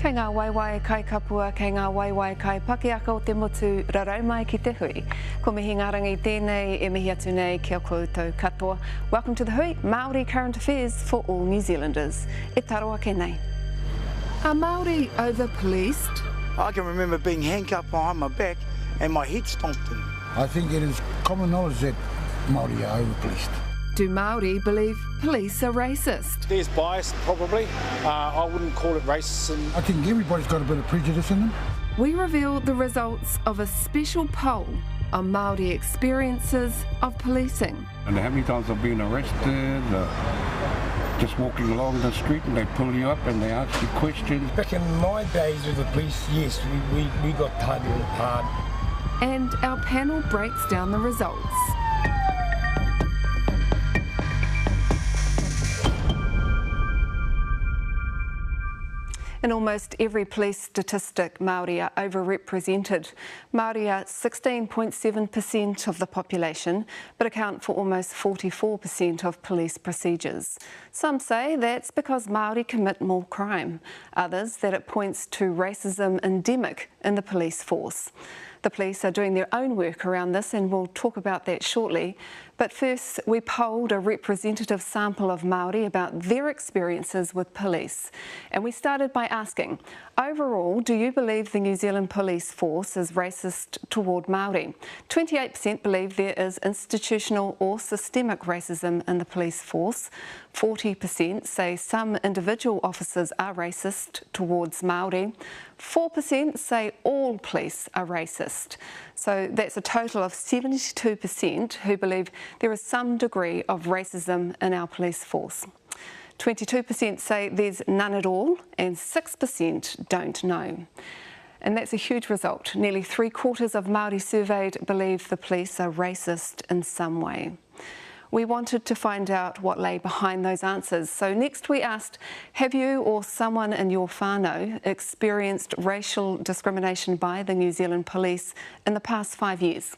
Kei ngā waiwai kai kapua, kei ngā waiwai kai pakiaka o te motu rarau mai ki te hui. Ko mihi ngā rangi tēnei, e mihi atu nei kia koutou katoa. Welcome to the Hui, Māori current affairs for all New Zealanders. E taroa ke nei. Are Māori over-policed? I can remember being handcuffed behind my back and my head stomped in. I think it is common knowledge that Māori are over-policed. Do Māori believe police are racist? There's bias, probably. I wouldn't call it racism. I think everybody's got a bit of prejudice in them. We reveal the results of a special poll on Māori experiences of policing. And how many times I've been arrested, just walking along the street and they pull you up and they ask you questions. Back in my days with the police, yes, we got targeted hard. And our panel breaks down the results. In almost every police statistic, Māori are overrepresented. Māori are 16.7% of the population, but account for almost 44% of police procedures. Some say that's because Māori commit more crime. Others that it points to racism endemic in the police force. The police are doing their own work around this, and we'll talk about that shortly. But first, we polled a representative sample of Māori about their experiences with police. And we started by asking, overall, do you believe the New Zealand police force is racist toward Māori? 28% believe there is institutional or systemic racism in the police force. 40% say some individual officers are racist towards Māori. 4% say all police are racist. So that's a total of 72% who believe there is some degree of racism in our police force. 22% say there's none at all, and 6% don't know. And that's a huge result. Nearly 3/4 of Māori surveyed believe the police are racist in some way. We wanted to find out what lay behind those answers. So next we asked, have you or someone in your whānau experienced racial discrimination by the New Zealand police in the past 5 years?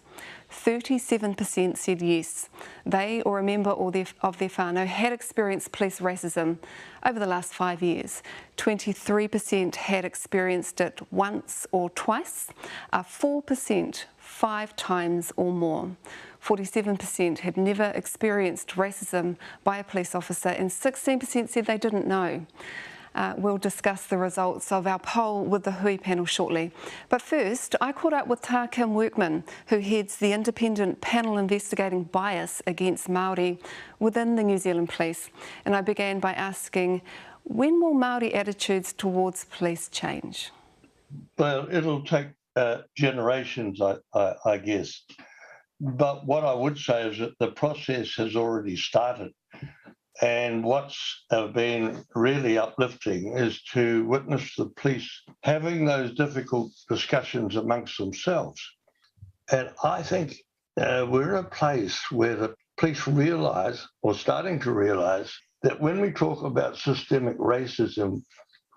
37% said yes. They or a member of their whānau had experienced police racism over the last 5 years. 23% had experienced it once or twice, 4% 5 times or more. 47% had never experienced racism by a police officer, and 16% said they didn't know. We'll discuss the results of our poll with the Hui panel shortly. But first, I caught up with Tā Kim Workman, who heads the independent panel investigating bias against Māori within the New Zealand Police. And I began by asking, when will Māori attitudes towards police change? Well, it'll take generations, I guess. But what I would say is that the process has already started. And what's been really uplifting is to witness the police having those difficult discussions amongst themselves. And I think we're in a place where the police realise, or starting to realise, that when we talk about systemic racism,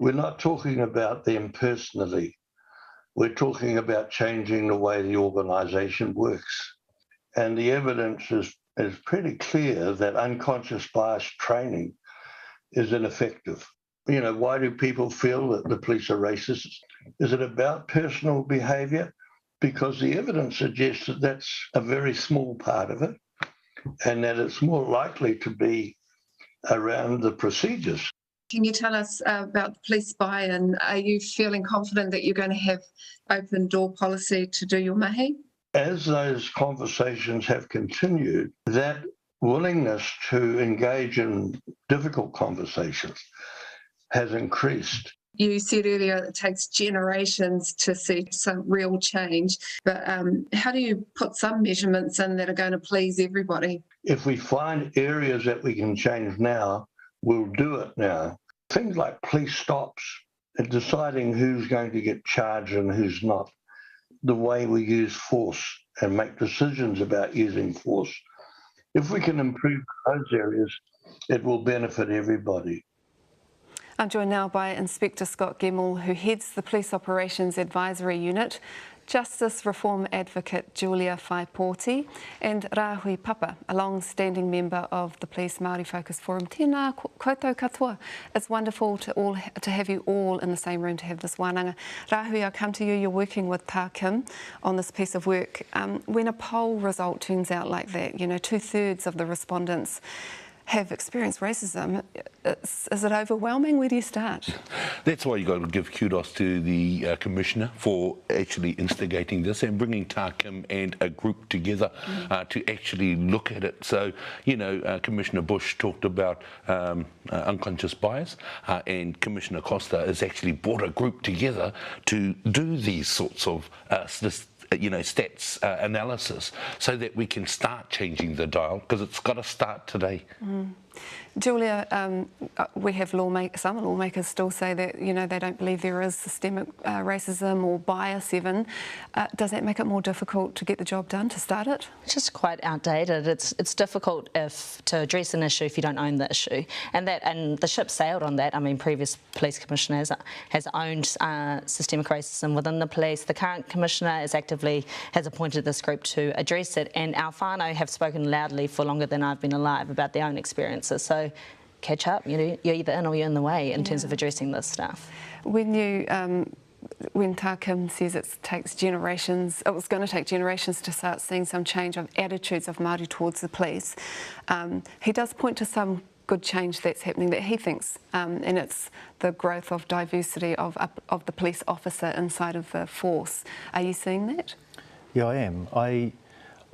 we're not talking about them personally. We're talking about changing the way the organisation works. And the evidence is pretty clear that unconscious bias training is ineffective. You know, why do people feel that the police are racist? Is it about personal behaviour? Because the evidence suggests that that's a very small part of it, and that it's more likely to be around the procedures. Can you tell us about the police buy-in? Are you feeling confident that you're going to have open door policy to do your mahi? As those conversations have continued, that willingness to engage in difficult conversations has increased. You said earlier it takes generations to see some real change, but how do you put some measurements in that are going to please everybody? If we find areas that we can change now, we'll do it now. Things like police stops and deciding who's going to get charged and who's not. The way we use force and make decisions about using force. If we can improve those areas, it will benefit everybody. I'm joined now by Inspector Scott Gemmell, who heads the Police Operations Advisory Unit. Justice Reform Advocate Julia Whaiporti and Rahui Papa, a long-standing member of the Police Māori Focus Forum. Tēnā koutou katoa. It's wonderful to have you all in the same room to have this wānanga. Rahui, I come to you. You're working with Tā Kim on this piece of work. When a poll result turns out like that, you know, 2/3 of the respondents have experienced racism, is it overwhelming? Where do you start? That's why you've got to give kudos to the Commissioner for actually instigating this and bringing Tā Kim and a group together to actually look at it. So, you know, Commissioner Bush talked about unconscious bias and Commissioner Costa has actually brought a group together to do these sorts of stats analysis so that we can start changing the dial, because it's got to start today. Julia, we have some lawmakers still say that, you know, they don't believe there is systemic racism or bias even. Does that make it more difficult to get the job done, to start it? It's just quite outdated. It's difficult to address an issue if you don't own the issue, and the ship sailed on that. I mean, previous police commissioner has owned systemic racism within the police. The current commissioner has appointed this group to address it, and our whānau have spoken loudly for longer than I've been alive about their own experiences. So catch up, you know, you're either in or you're in the way in terms of addressing this stuff. When Tā Kim says it was going to take generations to start seeing some change of attitudes of Māori towards the police, he does point to some good change that's happening that he thinks, and it's the growth of diversity of the police officer inside of the force. Are you seeing that? Yeah, I am.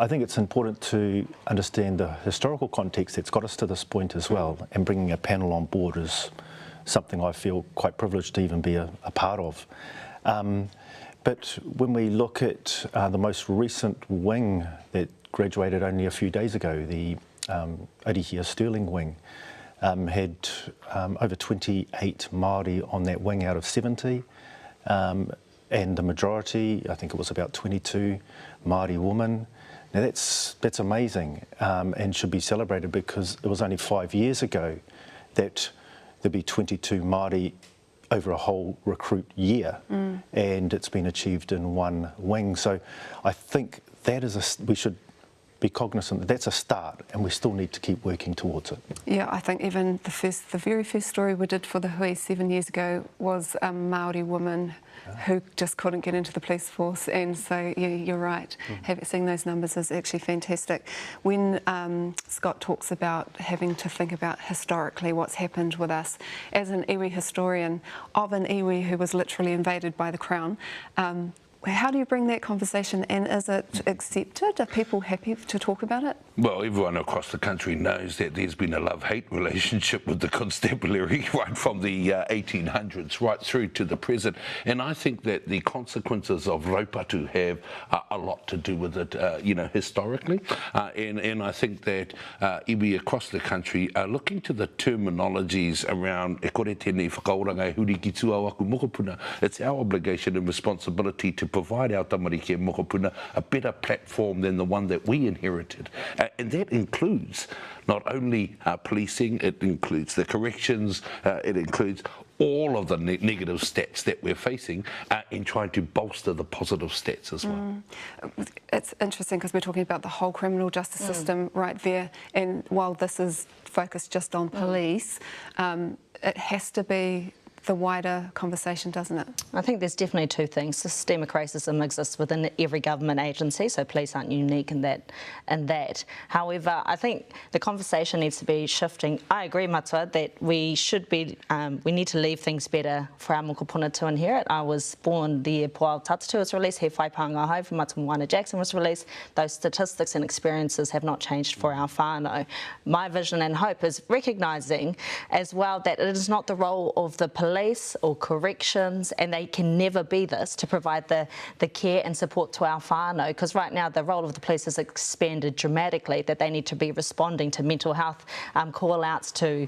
I think it's important to understand the historical context that's got us to this point as well, and bringing a panel on board is something I feel quite privileged to even be a part of. But when we look at the most recent wing that graduated only a few days ago, the Arihia Stirling wing, had over 28 Māori on that wing out of 70, and the majority, I think it was about 22 Māori women. Now that's amazing and should be celebrated, because it was only 5 years ago that there'd be 22 Māori over a whole recruit year, and it's been achieved in one wing. So I think that we should be cognizant that that's a start, and we still need to keep working towards it. Yeah, I think even the very first story we did for the Hui 7 years ago was a Māori woman who just couldn't get into the police force, and so yeah, you're right. Seeing those numbers is actually fantastic. When Scott talks about having to think about historically what's happened with us, as an iwi historian of an iwi who was literally invaded by the Crown, how do you bring that conversation, and is it accepted? Are people happy to talk about it? Well, everyone across the country knows that there's been a love-hate relationship with the constabulary right from the 1800s right through to the present, and I think that the consequences of raupatu have a lot to do with it, historically, and I think that iwi across the country are looking to the terminologies around e kore tēnei whakaoranga e huri ki tū au aku mokopuna. It's our obligation and responsibility to provide our tamariki and mokopuna a better platform than the one that we inherited. And that includes not only policing, it includes the corrections, it includes all of the negative stats that we're facing in trying to bolster the positive stats as well. It's interesting because we're talking about the whole criminal justice system right there, and while this is focused just on police, it has to be the wider conversation, doesn't it? I think there's definitely two things. Systemic racism exists within every government agency, so police aren't unique in that. However, I think the conversation needs to be shifting. I agree, Matua, that we need to leave things better for our mokopuna to inherit. I was born the year Poau Tatatu was released, He Whaipanga Hau for Matamoana Jackson was released. Those statistics and experiences have not changed for our whānau. My vision and hope is recognising as well that it is not the role of the police or corrections, and they can never be this, to provide the care and support to our whānau, because right now the role of the police has expanded dramatically, that they need to be responding to mental health call-outs, to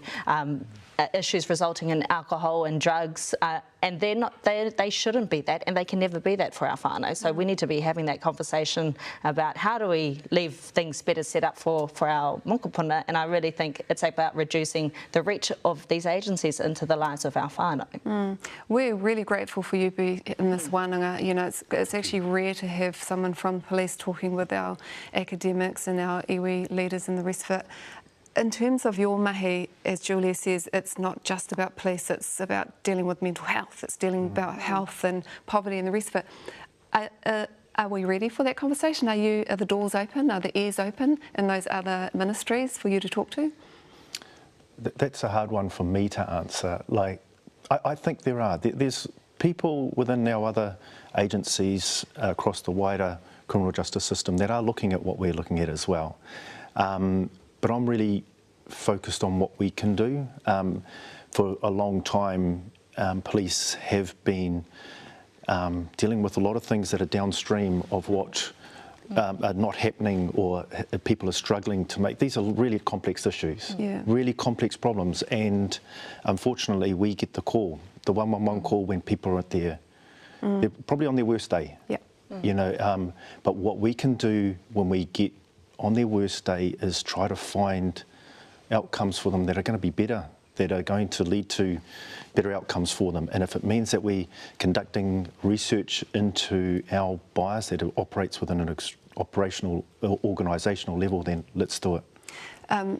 issues resulting in alcohol and drugs, and they shouldn't be that, and they can never be that for our whānau. So we need to be having that conversation about how do we leave things better set up for our mokopuna, and I really think it's about reducing the reach of these agencies into the lives of our whānau. We're really grateful for you being in this wānanga. You know, it's actually rare to have someone from police talking with our academics and our iwi leaders and the rest of it. In terms of your mahi, as Julia says, it's not just about police, it's about dealing with mental health, it's dealing about health and poverty and the rest of it. Are we ready for that conversation? Are the doors open? Are the ears open in those other ministries for you to talk to? That's a hard one for me to answer. Like, I think there are. There's people within our other agencies across the wider criminal justice system that are looking at what we're looking at as well. But I'm really focused on what we can do. For a long time, police have been dealing with a lot of things that are downstream of what are not happening or people are struggling to make. These are really complex issues, really complex problems, and unfortunately we get the call, the 111 call when people are at they're probably on their worst day. You know, but what we can do when we get on their worst day is try to find outcomes for them that are going to be better, that are going to lead to better outcomes for them. And if it means that we're conducting research into our bias that operates within an operational, organisational level, then let's do it.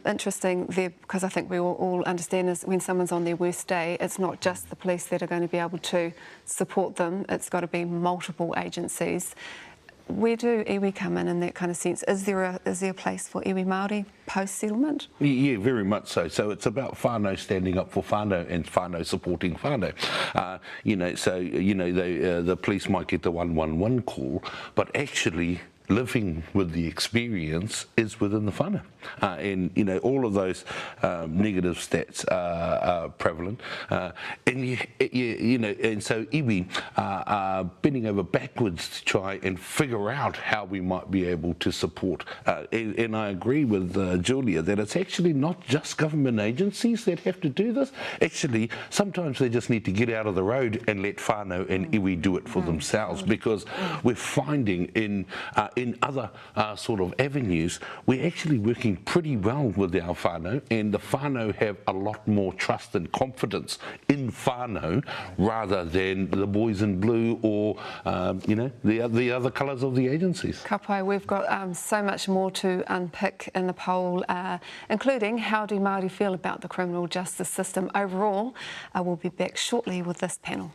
Interesting there, because I think we all understand is when someone's on their worst day, it's not just the police that are going to be able to support them, it's got to be multiple agencies. Where do iwi come in that kind of sense? Is there a place for iwi Māori post-settlement? Yeah, very much so. So it's about whānau standing up for whānau and whānau supporting whānau. You know, so, you know, the police might get the 111 call, but actually living with the experience is within the whānau. And, you know, all of those negative stats are prevalent. And, you know, and so iwi are bending over backwards to try and figure out how we might be able to support. And I agree with Julia that it's actually not just government agencies that have to do this. Actually, sometimes they just need to get out of the road and let whānau and iwi do it for themselves, because we're finding in other sort of avenues, we're actually working pretty well with our whānau, and the whānau have a lot more trust and confidence in whānau rather than the boys in blue or, you know, the other colours of the agencies. Ka pai, we've got so much more to unpick in the poll, including how do Māori feel about the criminal justice system overall. We'll be back shortly with this panel.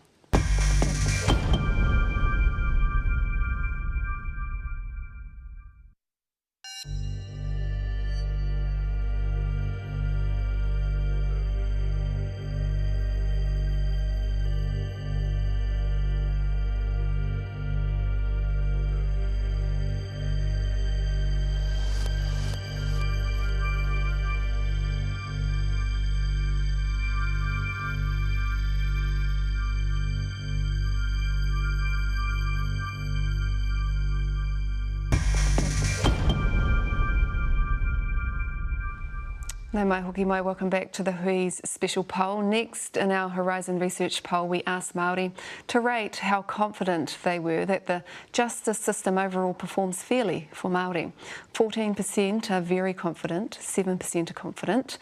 Nau mai hoki mai, welcome back to the Hui's special poll. Next in our Horizon Research poll, we asked Māori to rate how confident they were that the justice system overall performs fairly for Māori. 14% are very confident, 7% are confident,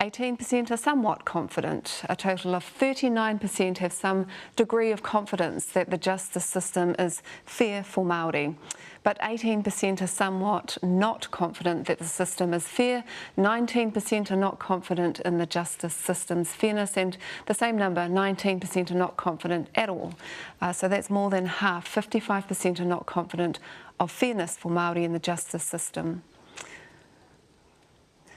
18% are somewhat confident. A total of 39% have some degree of confidence that the justice system is fair for Māori. But 18% are somewhat not confident that the system is fair, 19% are not confident in the justice system's fairness, and the same number, 19%, are not confident at all. So that's more than half, 55% are not confident of fairness for Māori in the justice system.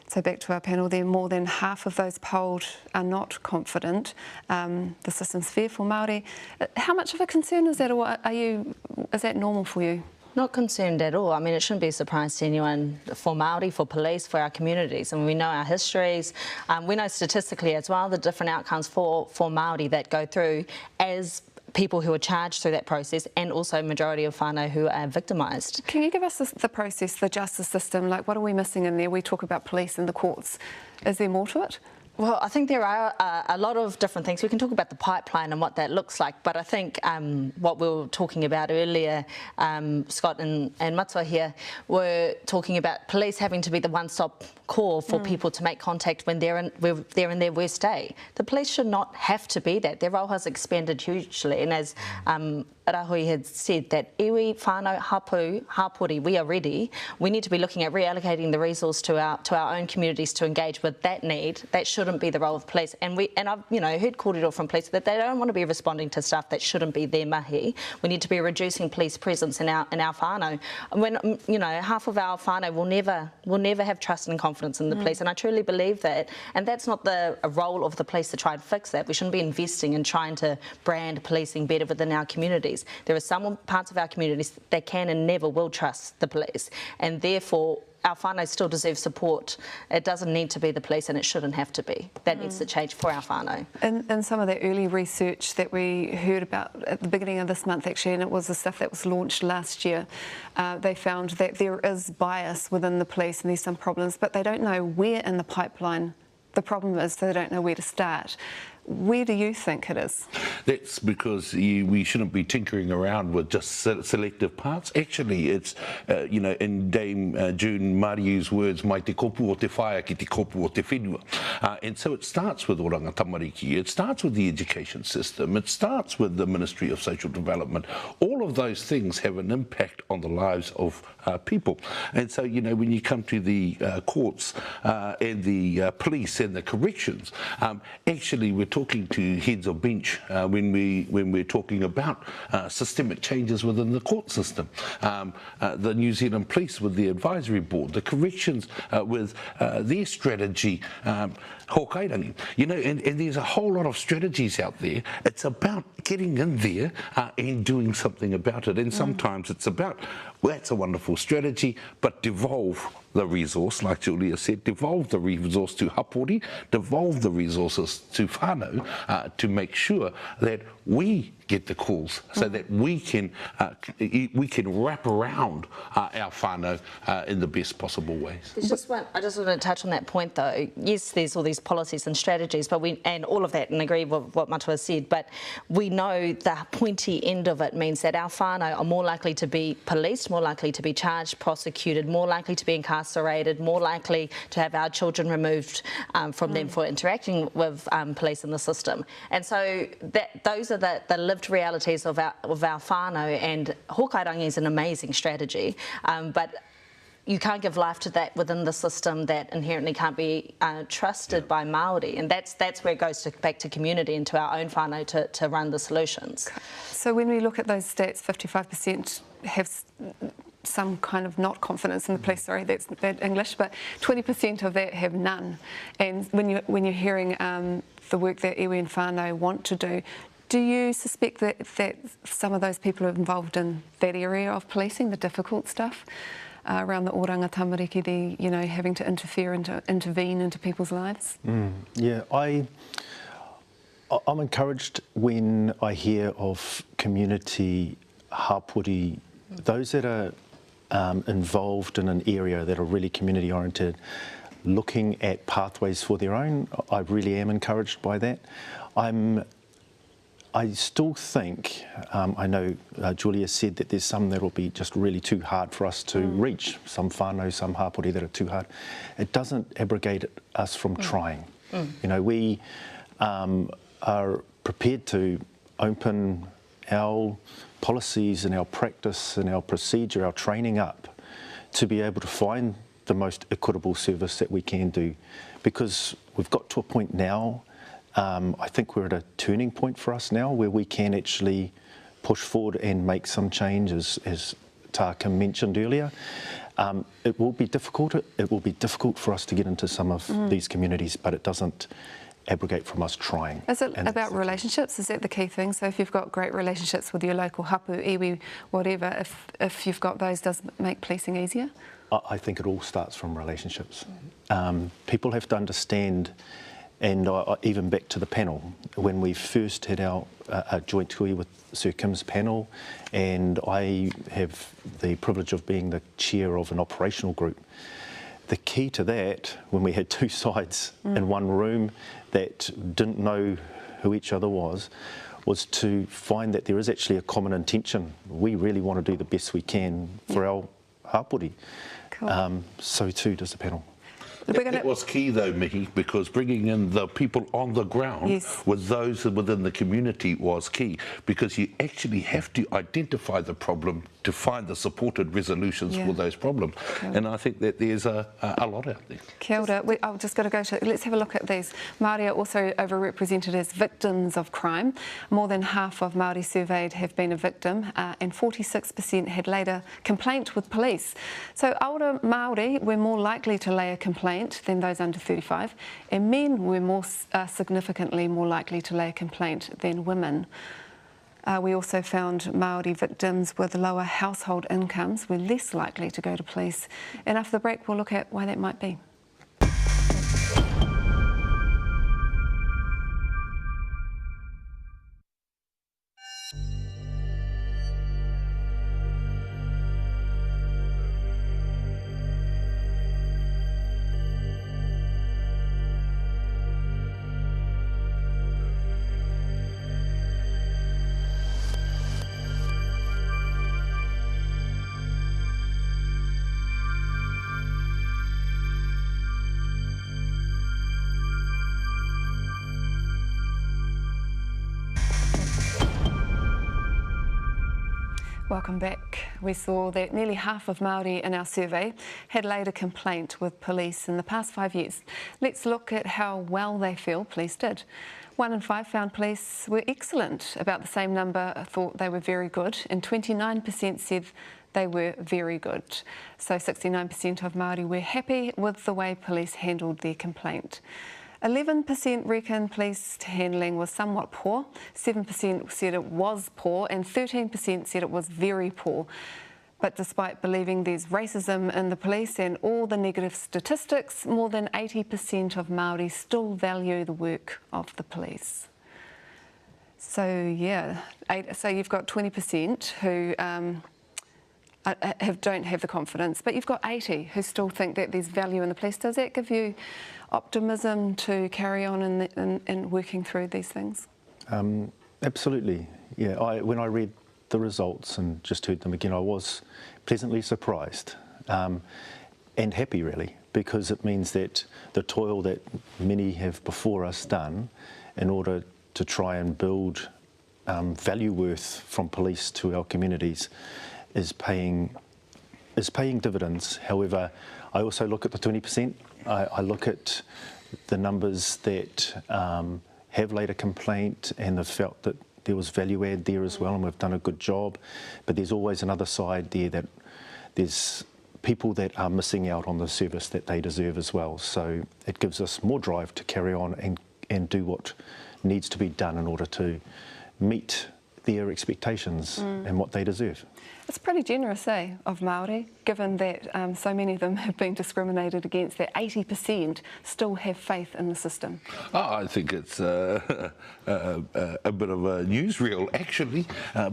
So back to our panel there, more than half of those polled are not confident the system's fair for Māori. How much of a concern is that, or is that normal for you? Not concerned at all. I mean, it shouldn't be a surprise to anyone for Māori, for police, for our communities. And we know our histories. We know statistically as well the different outcomes for Māori that go through as people who are charged through that process, and also majority of whānau who are victimised. Can you give us the process, the justice system? Like, what are we missing in there? We talk about police and the courts. Is there more to it? Well, I think there are a lot of different things. We can talk about the pipeline and what that looks like, but I think what we were talking about earlier, Scott and Matua here, were talking about police having to be the one-stop call for people to make contact when they're in their worst day. The police should not have to be that. Their role has expanded hugely, and as Rahui had said, that iwi, whānau, hapu, hapori, we are ready. We need to be looking at reallocating the resource to our own communities to engage with that need. That shouldn't be the role of police. And I've heard kōrero from police that they don't want to be responding to stuff that shouldn't be their mahi. We need to be reducing police presence in our whānau. When half of our whānau will never have trust and confidence in the police, and I truly believe that. And that's not a role of the police to try and fix that. We shouldn't be investing in trying to brand policing better within our communities. There are some parts of our communities that can and never will trust the police, and therefore our whānau still deserve support. It doesn't need to be the police, and it shouldn't have to be. That needs to change for our whānau. And some of the early research that we heard about at the beginning of this month, actually, and it was the stuff that was launched last year, they found that there is bias within the police and there's some problems, but they don't know where in the pipeline the problem is, so they don't know where to start. Where do you think it is? That's because we shouldn't be tinkering around with just selective parts. Actually, it's, in Dame June Mariu's words, mai te kopu o te whaia ki te kopu o te whenua. And so it starts with Oranga Tamariki, it starts with the education system, it starts with the Ministry of Social Development. All of those things have an impact on the lives of people. And so, when you come to the courts and the police and the corrections, actually we're talking to heads of bench when we're talking about systemic changes within the court system. The New Zealand Police with the advisory board, the corrections with their strategy, hokairangi. And there's a whole lot of strategies out there. It's about getting in there and doing something about it. And sometimes it's about, well, that's a wonderful strategy, but devolve the resource, like Julia said, devolve the resource to hapori, devolve the resources to whānau to make sure that we get the calls, so that we can wrap around our whānau in the best possible ways. There's just one, I just want to touch on that point though. Yes, there's all these policies and strategies, but and all of that, and agree with what Matua said, but we know the pointy end of it means that our whānau are more likely to be policed, more likely to be charged, prosecuted, more likely to be incarcerated, more likely to have our children removed from them for interacting with police in the system. And so those are the lived realities of our whānau, and hokairangi is an amazing strategy, but you can't give life to that within the system that inherently can't be trusted by Māori, and that's where it goes back to community and to our own whānau to run the solutions. So when we look at those stats, 55% have some kind of not confidence in the police, sorry, that's bad English, but 20% of that have none. And when you're hearing the work that iwi and whānau want to do you suspect that some of those people are involved in that area of policing, the difficult stuff around the oranga tamariki, the having to intervene into people's lives? Yeah, I'm encouraged when I hear of community hapori, those that are involved in an area that are really community oriented, looking at pathways for their own. I really am encouraged by that. I still think, I know Julia said that there's some that will be just really too hard for us to reach, some whānau, some hapori that are too hard. It doesn't abrogate us from trying. We are prepared to open our policies and our practice and our procedure, our training up to be able to find the most equitable service that we can do, because we've got to a point now, I think we're at a turning point for us now where we can actually push forward and make some changes, as Taka mentioned earlier. It will be difficult. It will be difficult for us to get into some of these communities, but it doesn't abrogate from us trying. Is it about relationships? Is that the key thing? So if you've got great relationships with your local hapu, iwi, whatever, if you've got those, does it make policing easier? I think it all starts from relationships. People have to understand, and even back to the panel, when we first had our joint tui with Sir Kim's panel, and I have the privilege of being the chair of an operational group, the key to that, when we had two sides in one room that didn't know who each other was to find that there is actually a common intention. We really want to do the best we can for our hapori. Cool. So too does the panel. It was key though, Mihi, because bringing in the people on the ground with those within the community was key, because you actually have to identify the problem to find the supported resolutions for those problems. And I think that there's a lot out there. Kia ora. I've just got to go to, let's have a look at these. Māori are also overrepresented as victims of crime. More than half of Māori surveyed have been a victim, and 46% had laid a complaint with police. So older Māori were more likely to lay a complaint than those under 35, and men were more significantly more likely to lay a complaint than women. We also found Māori victims with lower household incomes were less likely to go to police. And after the break, we'll look at why that might be. Welcome back. We saw that nearly half of Māori in our survey had laid a complaint with police in the past 5 years. Let's look at how well they feel police did. 1 in 5 found police were excellent. About the same number thought they were very good, and 29% said they were very good. So 69% of Māori were happy with the way police handled their complaint. 11% reckon police handling was somewhat poor, 7% said it was poor, and 13% said it was very poor. But despite believing there's racism in the police and all the negative statistics, more than 80% of Māori still value the work of the police. So yeah, so you've got 20% who don't have the confidence, but you've got 80 who still think that there's value in the police. Does that give you optimism to carry on in working through these things? Absolutely, yeah. When I read the results and just heard them again, I was pleasantly surprised and happy really, because it means that the toil that many have before us done in order to try and build value worth from police to our communities is paying dividends. However, I also look at the 20%. I look at the numbers that have laid a complaint and have felt that there was value add there as well, and we've done a good job. But there's always another side there, that there's people that are missing out on the service that they deserve as well. So it gives us more drive to carry on and do what needs to be done in order to meet their expectations and what they deserve. It's pretty generous, of Māori, given that so many of them have been discriminated against, that 80% still have faith in the system. I think it's a bit of a newsreel, actually,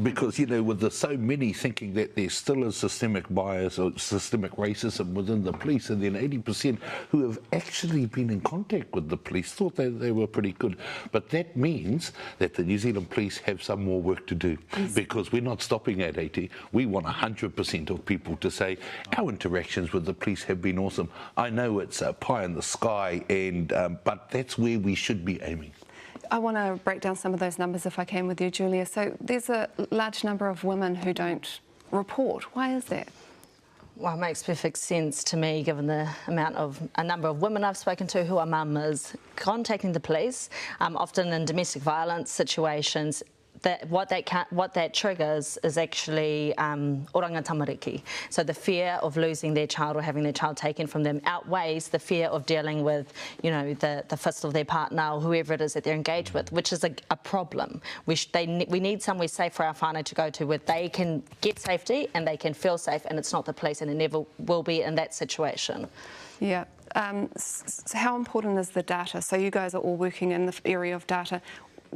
because, you know, with so many thinking that there still is systemic bias or systemic racism within the police, and then 80% who have actually been in contact with the police thought they were pretty good. But that means that the New Zealand police have some more work to do, because we're not stopping at 80. We want 100% of people to say our interactions with the police have been awesome. I know it's a pie in the sky, but that's where we should be aiming. I want to break down some of those numbers if I can with you, Julia. So there's a large number of women who don't report. Why is that? Well, it makes perfect sense to me, given the a number of women I've spoken to who are mums contacting the police, often in domestic violence situations. What that triggers is actually oranga tamariki. So the fear of losing their child or having their child taken from them outweighs the fear of dealing with, you know, the fist of their partner or whoever it is that they're engaged with, which is a problem. We need somewhere safe for our whānau to go to, where they can get safety and they can feel safe, and it's not the police, and it never will be in that situation. Yeah. So how important is the data? So you guys are all working in the area of data.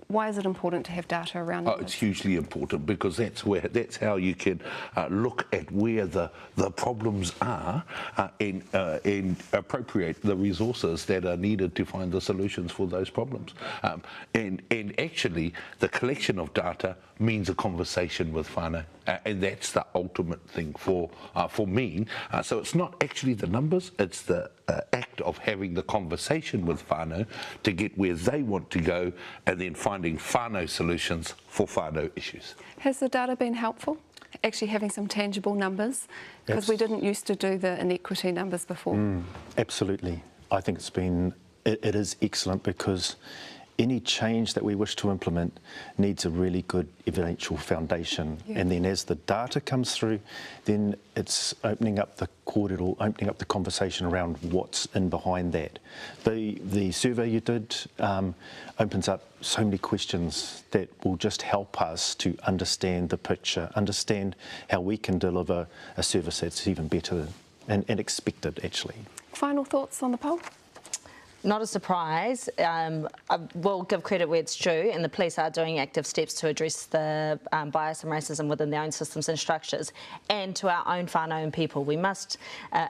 why is it important to have data around It's hugely important because that's how you can look at where the problems are and appropriate the resources that are needed to find the solutions for those problems. And actually, the collection of data means a conversation with whānau, and that's the ultimate thing for me. So it's not actually the numbers, it's the act of having the conversation with whānau to get where they want to go and then finding whānau solutions for whānau issues. Has the data been helpful? Actually having some tangible numbers? Because we didn't used to do the inequity numbers before. Absolutely. I think it is excellent because any change that we wish to implement needs a really good evidential foundation. Yeah. And then as the data comes through, then it's opening up the kōrero, opening up the conversation around what's in behind that. The survey you did opens up so many questions that will just help us to understand the picture, understand how we can deliver a service that's even better and expected, actually. Final thoughts on the poll? Not a surprise. I will give credit where it's due, and the police are doing active steps to address the bias and racism within their own systems and structures, and to our own whānau and people. We must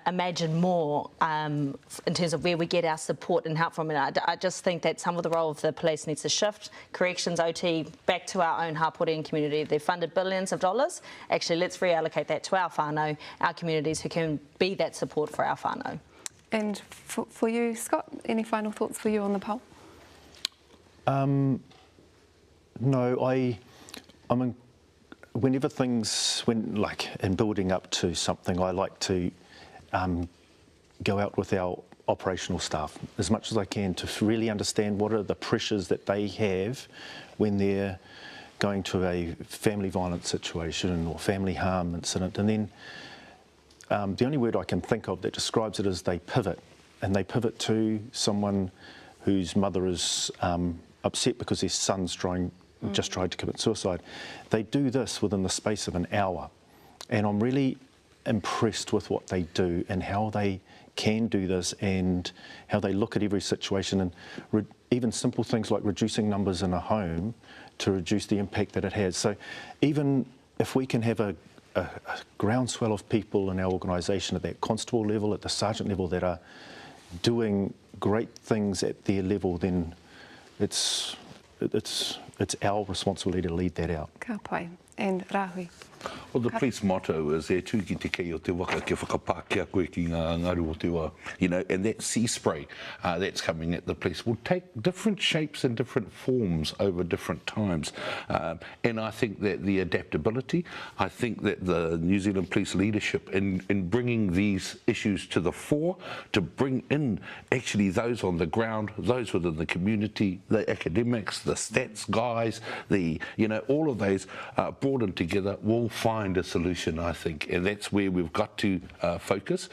imagine more in terms of where we get our support and help from it. I just think that some of the role of the police needs to shift. Corrections, OT, back to our own Haporian community. They've funded billions of dollars. Actually, let's reallocate that to our whānau, our communities who can be that support for our whānau. And for you, Scott, any final thoughts for you on the poll? No, I mean, whenever like in building up to something, I like to go out with our operational staff as much as I can to really understand what are the pressures that they have when they're going to a family violence situation or family harm incident. And then the only word I can think of that describes it is they pivot, and they pivot to someone whose mother is upset because their son's just tried to commit suicide. They do this within the space of an hour, and I'm really impressed with what they do and how they can do this and how they look at every situation, and even simple things like reducing numbers in a home to reduce the impact that it has. So even if we can have a groundswell of people in our organisation at that constable level, at the sergeant level, that are doing great things at their level, then it's our responsibility to lead that out. Ka pai. And Rahui? Well, the police motto is e tū ki te kei o te waka ke whakapākea koe ki ngā ngaru o te wā. You know, and that sea spray that's coming at the police will take different shapes and different forms over different times. And I think that the adaptability, I think that the New Zealand police leadership in bringing these issues to the fore, to bring in actually those on the ground, those within the community, the academics, the stats guys, all of those brought in together will find a solution, I think, and that's where we've got to focus.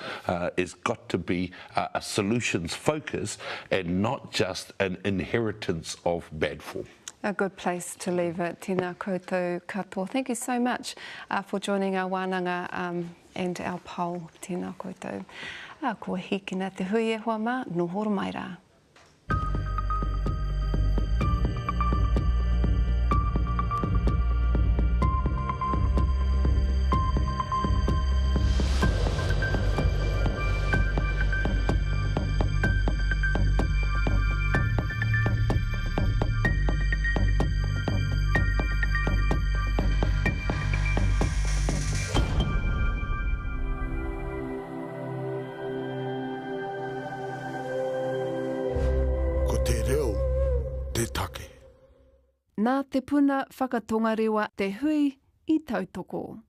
It's got to be a solutions focus and not just an inheritance of bad form. A good place to leave it. Tēnā koutou katoa. Thank you so much for joining our wānanga and our poll. Tēnā koutou. Kua hiki nā te hui e hoa mā, no horo mai rā. Nā te puna whakatongarewa te hui I tautoko.